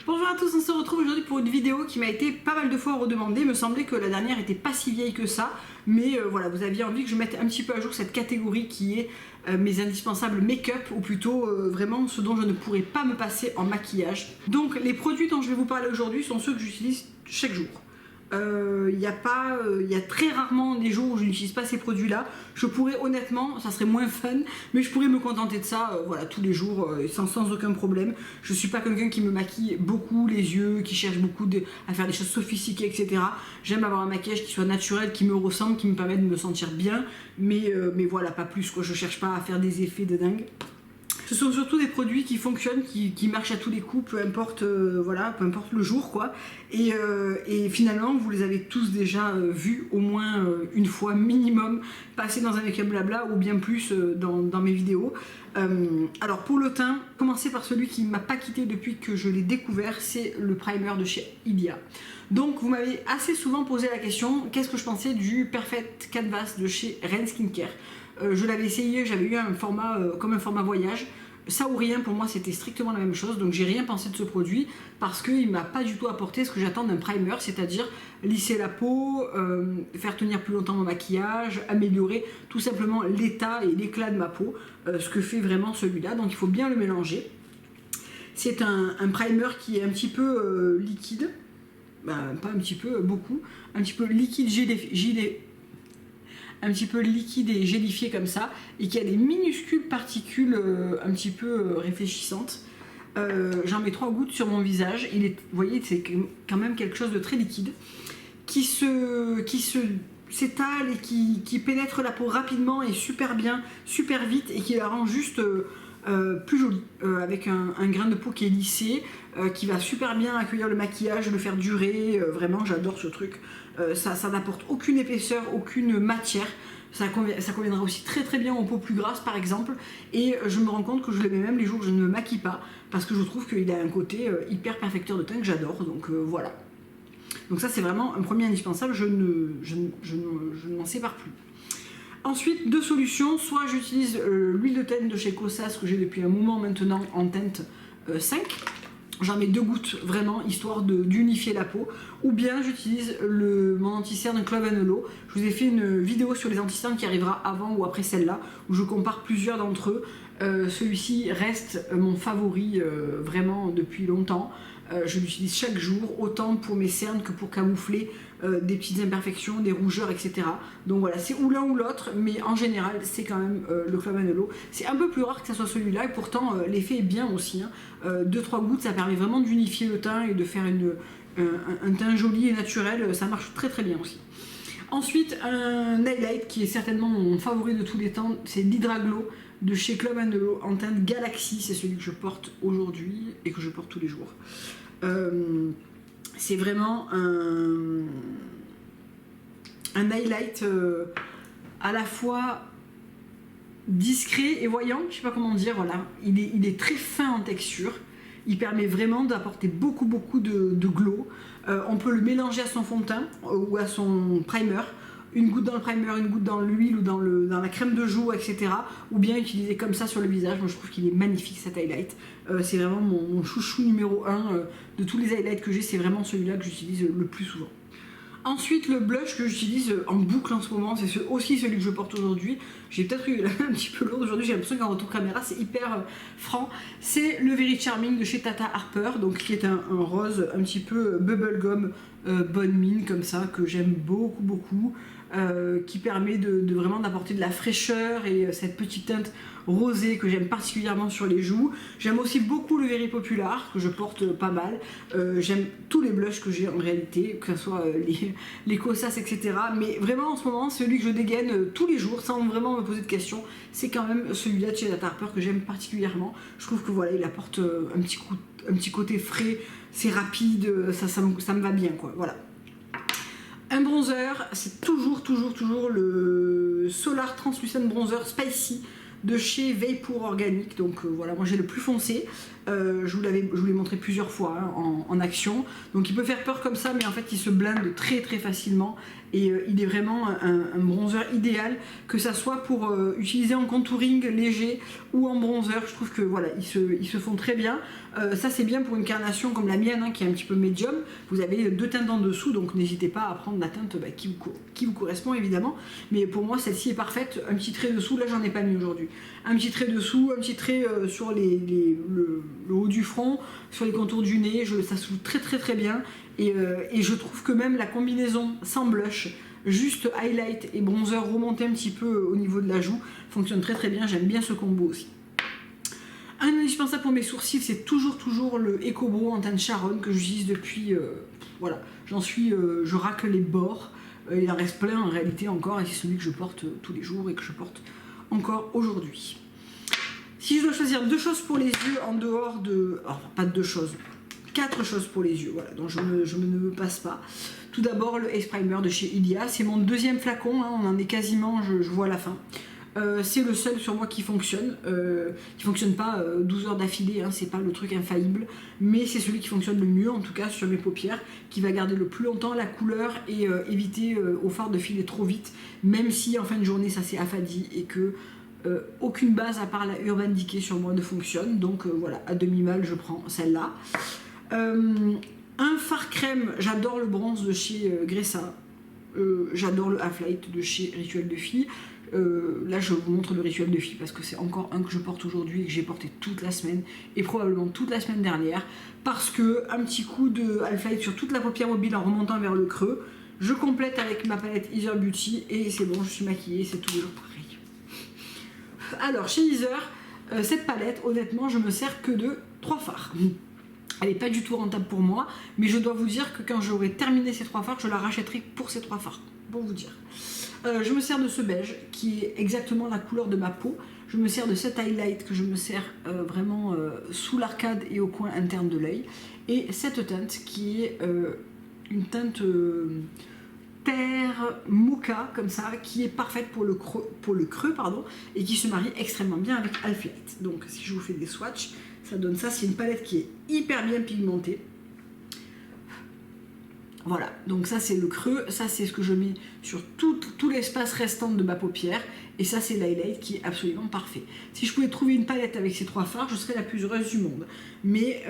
Bonjour à tous, on se retrouve aujourd'hui pour une vidéo qui m'a été pas mal de fois redemandée. Il me semblait que la dernière était pas si vieille que ça, mais voilà, vous aviez envie que je mette un petit peu à jour cette catégorie qui est mes indispensables make-up, ou plutôt vraiment ce dont je ne pourrais pas me passer en maquillage. Donc les produits dont je vais vous parler aujourd'hui sont ceux que j'utilise chaque jour. Il y a très rarement des jours où je n'utilise pas ces produits là. Je pourrais honnêtement, ça serait moins fun, mais je pourrais me contenter de ça voilà, tous les jours sans aucun problème. Je suis pas quelqu'un qui me maquille beaucoup les yeux, qui cherche beaucoup à faire des choses sophistiquées, etc. J'aime avoir un maquillage qui soit naturel, qui me ressemble, qui me permet de me sentir bien, mais voilà, pas plus quoi. Je cherche pas à faire des effets de dingue. Ce sont surtout des produits qui fonctionnent, qui marchent à tous les coups, peu importe, voilà, peu importe le jour quoi. Et finalement, vous les avez tous déjà vus au moins une fois minimum, passer dans un make-up blabla ou bien plus dans mes vidéos. Alors pour le teint, commencer par celui qui ne m'a pas quitté depuis que je l'ai découvert, c'est le primer de chez Ilia. Donc vous m'avez assez souvent posé la question, qu'est-ce que je pensais du Perfect Canvas de chez Ren Skincare. Je l'avais essayé, j'avais eu un format comme un format voyage. Ça ou rien, pour moi c'était strictement la même chose, donc j'ai rien pensé de ce produit parce qu'il m'a pas du tout apporté ce que j'attends d'un primer, c'est-à-dire lisser la peau, faire tenir plus longtemps mon maquillage, améliorer tout simplement l'état et l'éclat de ma peau, ce que fait vraiment celui-là, donc il faut bien le mélanger. C'est un primer qui est un petit peu liquide, pas un petit peu, beaucoup, un petit peu liquide un petit peu liquide et gélifié comme ça, et qui a des minuscules particules un petit peu réfléchissantes. J'en mets 3 gouttes sur mon visage. Vous voyez, c'est quand même quelque chose de très liquide qui s'étale et qui pénètre la peau rapidement et super bien, super vite, et qui la rend juste plus jolie, avec un grain de peau qui est lissé, qui va super bien accueillir le maquillage, le faire durer. Vraiment j'adore ce truc. Ça n'apporte aucune épaisseur, aucune matière. Ça conviendra aussi très très bien aux peaux plus grasses par exemple, et je me rends compte que je le mets même les jours où je ne me maquille pas, parce que je trouve qu'il a un côté hyper perfecteur de teint que j'adore, donc voilà. Donc ça c'est vraiment un premier indispensable, je ne m'en sépare plus. Ensuite, deux solutions, soit j'utilise l'huile de teinte de chez Kosas que j'ai depuis un moment maintenant en teinte 5, j'en mets 2 gouttes vraiment histoire d'unifier la peau, ou bien j'utilise mon anti-cerne Clove and Hollow. Je vous ai fait une vidéo sur les anti-cernes qui arrivera avant ou après celle-là, où je compare plusieurs d'entre eux. Celui-ci reste mon favori vraiment depuis longtemps. Je l'utilise chaque jour, autant pour mes cernes que pour camoufler des petites imperfections, des rougeurs, etc. Donc voilà, c'est ou l'un ou l'autre, mais en général c'est quand même le Clove and Hollow. C'est un peu plus rare que ça soit celui-là, et pourtant l'effet est bien aussi, hein. 2-3 gouttes, ça permet vraiment d'unifier le teint et de faire un teint joli et naturel, ça marche très très bien aussi. Ensuite, un highlight qui est certainement mon favori de tous les temps, c'est l'Hydra Glow de chez Clove and Hollow en teinte Galaxy. C'est celui que je porte aujourd'hui et que je porte tous les jours. C'est vraiment un highlight à la fois discret et voyant, je sais pas comment dire, voilà. Il est très fin en texture, il permet vraiment d'apporter beaucoup de glow. On peut le mélanger à son fond de teint ou à son primer, une goutte dans le primer, une goutte dans l'huile ou dans la crème de jour, etc. Ou bien utiliser comme ça sur le visage. Moi je trouve qu'il est magnifique cet highlight. C'est vraiment mon chouchou numéro 1 de tous les highlights que j'ai, c'est vraiment celui-là que j'utilise le plus souvent. Ensuite, le blush que j'utilise en boucle en ce moment, c'est aussi celui que je porte aujourd'hui. J'ai peut-être eu la main un petit peu lourde aujourd'hui, j'ai l'impression qu'en retour caméra c'est hyper franc. C'est le Very Charming de chez Tata Harper, donc qui est un rose un petit peu bubblegum, bonne mine comme ça, que j'aime beaucoup. Qui permet vraiment d'apporter de la fraîcheur et cette petite teinte rosée que j'aime particulièrement sur les joues. J'aime aussi beaucoup le Very Popular que je porte pas mal. J'aime tous les blushs que j'ai en réalité, que ce soit les Kosas, etc. Mais vraiment en ce moment, celui que je dégaine tous les jours sans vraiment me poser de questions, c'est quand même celui-là de chez Tata Harper que j'aime particulièrement. Je trouve que voilà, il apporte un petit côté frais, c'est rapide, ça me va bien quoi, voilà. Un bronzer, c'est toujours le Solar Translucent Bronzer Spicy de chez Vapor Organic. Donc voilà, moi j'ai le plus foncé. Je vous l'ai montré plusieurs fois hein, en action. Donc il peut faire peur comme ça, mais en fait il se blinde très très facilement. Et il est vraiment un bronzer idéal, que ça soit pour utiliser en contouring léger ou en bronzer. Je trouve que voilà, ils se font très bien. Ça c'est bien pour une carnation comme la mienne hein, qui est un petit peu médium. Vous avez 2 teintes en dessous, donc n'hésitez pas à prendre la teinte qui vous correspond évidemment. Mais pour moi celle-ci est parfaite. Un petit trait dessous, là j'en ai pas mis aujourd'hui. Un petit trait dessous, un petit trait sur le haut du front, sur les contours du nez, ça se joue très très très bien. Et je trouve que même la combinaison sans blush, juste highlight et bronzer remonté un petit peu au niveau de la joue, fonctionne très très bien. J'aime bien ce combo aussi. Un indispensable pour mes sourcils, c'est toujours le Eco Brow en teinte Charonne que j'utilise depuis... voilà, je racle les bords. Il en reste plein en réalité encore, et c'est celui que je porte tous les jours et que je porte encore aujourd'hui. Si je dois choisir 2 choses pour les yeux en dehors de... Alors, pas 2 choses, 4 choses pour les yeux, voilà, dont je ne passe pas. Tout d'abord, le Ace Primer de chez Ilia. C'est mon 2e flacon, hein, on en est quasiment, je vois la fin. C'est le seul sur moi qui fonctionne pas 12 heures d'affilée, hein, c'est pas le truc infaillible, mais c'est celui qui fonctionne le mieux, en tout cas sur mes paupières, qui va garder le plus longtemps la couleur et éviter au fard de filer trop vite, même si en fin de journée ça s'est affadi et que aucune base à part la Urban Decay sur moi ne fonctionne, donc voilà, à demi-mal je prends celle-là. Un fard crème, j'adore le bronze de chez Gressa, j'adore le Half-Light de chez Rituel de Fille. Là je vous montre le Rituel de Fille parce que c'est encore un que je porte aujourd'hui et que j'ai porté toute la semaine et probablement toute la semaine dernière, parce que un petit coup de Half-Light sur toute la paupière mobile en remontant vers le creux, je complète avec ma palette Heather Beauty et c'est bon, je suis maquillée, c'est tous les jours pareil. Alors chez Heather, cette palette, honnêtement je me sers que de 3 fards. Elle n'est pas du tout rentable pour moi, mais je dois vous dire que quand j'aurai terminé ces 3 fards, je la rachèterai pour ces 3 fards, pour vous dire. Je me sers de ce beige qui est exactement la couleur de ma peau. Je me sers de cet highlight que je me sers vraiment sous l'arcade et au coin interne de l'œil. Et cette teinte qui est une teinte terre mocha comme ça, qui est parfaite pour le creux pardon, et qui se marie extrêmement bien avec Half-Light. Donc si je vous fais des swatchs, ça donne ça. C'est une palette qui est hyper bien pigmentée. Voilà, donc ça c'est le creux, ça c'est ce que je mets sur tout l'espace restant de ma paupière, et ça c'est l'highlight qui est absolument parfait. Si je pouvais trouver une palette avec ces 3 fards, je serais la plus heureuse du monde, mais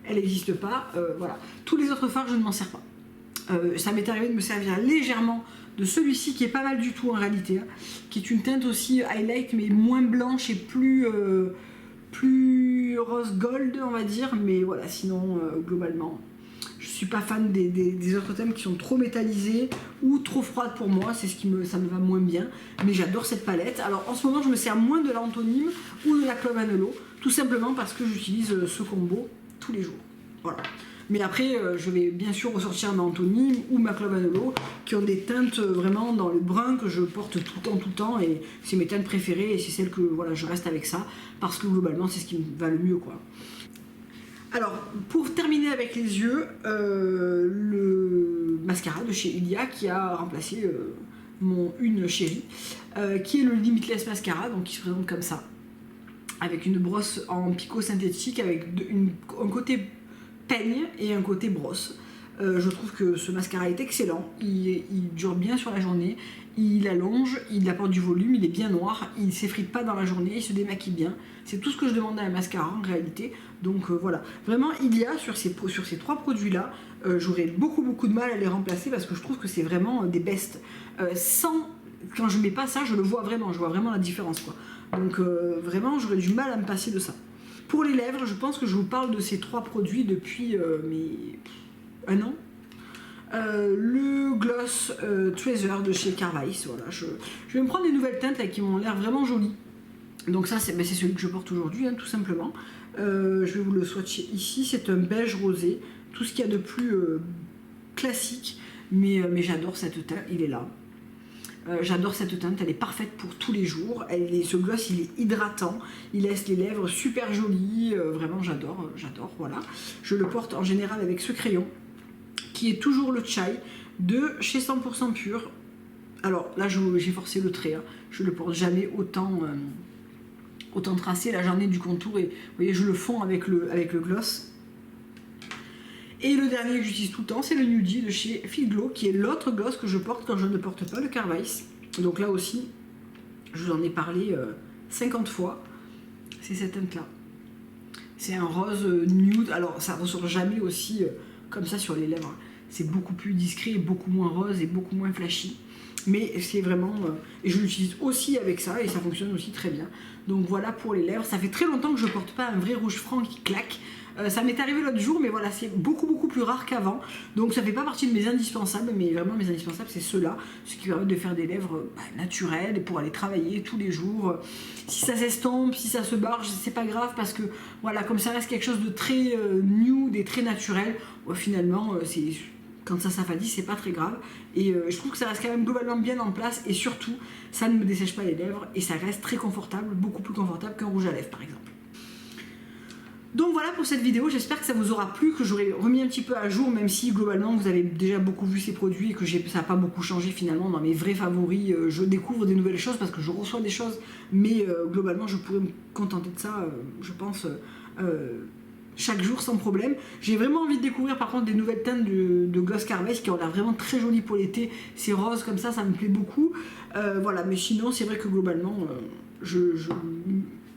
elle n'existe pas, voilà. Tous les autres fards, je ne m'en sers pas. Ça m'est arrivé de me servir légèrement de celui-ci qui est pas mal du tout en réalité, hein, qui est une teinte aussi highlight mais moins blanche et plus rose gold on va dire, mais voilà, sinon globalement... Je suis pas fan des autres thèmes qui sont trop métallisés ou trop froides pour moi, c'est ça me va moins bien, mais j'adore cette palette. Alors en ce moment je me sers moins de l'Antonyme ou de la Club Anello, tout simplement parce que j'utilise ce combo tous les jours. Voilà. Mais après je vais bien sûr ressortir ma Antonyme ou ma Club Anello qui ont des teintes vraiment dans le brun que je porte tout le temps et c'est mes teintes préférées et c'est celles que voilà, je reste avec ça parce que globalement c'est ce qui me va le mieux quoi. Alors, pour terminer avec les yeux, le mascara de chez Ilia qui a remplacé mon Une Chérie, qui est le Limitless Mascara, donc qui se présente comme ça, avec une brosse en picot synthétique, avec un côté peigne et un côté brosse. Je trouve que ce mascara est excellent, il dure bien sur la journée, il allonge, il apporte du volume, il est bien noir, il ne s'effrite pas dans la journée, il se démaquille bien. C'est tout ce que je demande à un mascara en réalité. Donc voilà, vraiment il y a sur ces 3 produits là, j'aurais beaucoup de mal à les remplacer parce que je trouve que c'est vraiment des bestes. Quand je mets pas ça, je vois vraiment la différence quoi. Donc vraiment j'aurais du mal à me passer de ça. Pour les lèvres, je pense que je vous parle de ces 3 produits depuis un an. Le gloss Treasure de chez Carvice, voilà, je vais me prendre des nouvelles teintes là, qui m'ont l'air vraiment jolies. Donc ça c'est celui que je porte aujourd'hui hein, tout simplement. Je vais vous le swatcher ici, c'est un beige rosé, tout ce qu'il y a de plus classique, mais j'adore cette teinte, il est là. J'adore cette teinte, elle est parfaite pour tous les jours, ce gloss il est hydratant, il laisse les lèvres super jolies, vraiment j'adore, voilà. Je le porte en général avec ce crayon, qui est toujours le Chai de chez 100% Pur. Alors là j'ai forcé le trait, hein. Je le porte jamais autant autant tracer. Là j'en ai du contour et vous voyez je le fonds avec le gloss. Et le dernier que j'utilise tout le temps, c'est le Nudy de chez Fit Glow, qui est l'autre gloss que je porte quand je ne porte pas le Carvice. Donc là aussi, je vous en ai parlé 50 fois. C'est cette teinte-là. C'est un rose nude. Alors ça ne ressort jamais aussi comme ça sur les lèvres. C'est beaucoup plus discret, beaucoup moins rose et beaucoup moins flashy. Mais c'est vraiment... et je l'utilise aussi avec ça et ça fonctionne aussi très bien. Donc voilà pour les lèvres. Ça fait très longtemps que je ne porte pas un vrai rouge franc qui claque. Ça m'est arrivé l'autre jour, mais voilà, c'est beaucoup plus rare qu'avant. Donc ça fait pas partie de mes indispensables, mais vraiment mes indispensables, c'est ceux-là. Ce qui permet de faire des lèvres naturelles et pour aller travailler tous les jours. Si ça s'estompe, si ça se barre, c'est pas grave parce que voilà, comme ça reste quelque chose de très nude et très naturel, finalement, c'est... Quand ça s'affadit, c'est pas très grave. Et je trouve que ça reste quand même globalement bien en place. Et surtout, ça ne me dessèche pas les lèvres. Et ça reste très confortable, beaucoup plus confortable qu'un rouge à lèvres par exemple. Donc voilà pour cette vidéo, j'espère que ça vous aura plu, que j'aurai remis un petit peu à jour, même si globalement vous avez déjà beaucoup vu ces produits et que ça n'a pas beaucoup changé finalement dans mes vrais favoris. Je découvre des nouvelles choses parce que je reçois des choses, mais globalement je pourrais me contenter de ça, je pense, chaque jour sans problème. J'ai vraiment envie de découvrir par contre des nouvelles teintes de gloss Carvice qui ont l'air vraiment très jolies pour l'été. C'est rose comme ça me plaît beaucoup. Voilà, mais sinon c'est vrai que globalement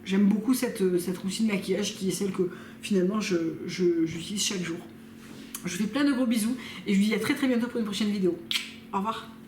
j'aime beaucoup cette routine de maquillage qui est celle que finalement j'utilise chaque jour. Je vous fais plein de gros bisous et je vous dis à très bientôt pour une prochaine vidéo. Au revoir.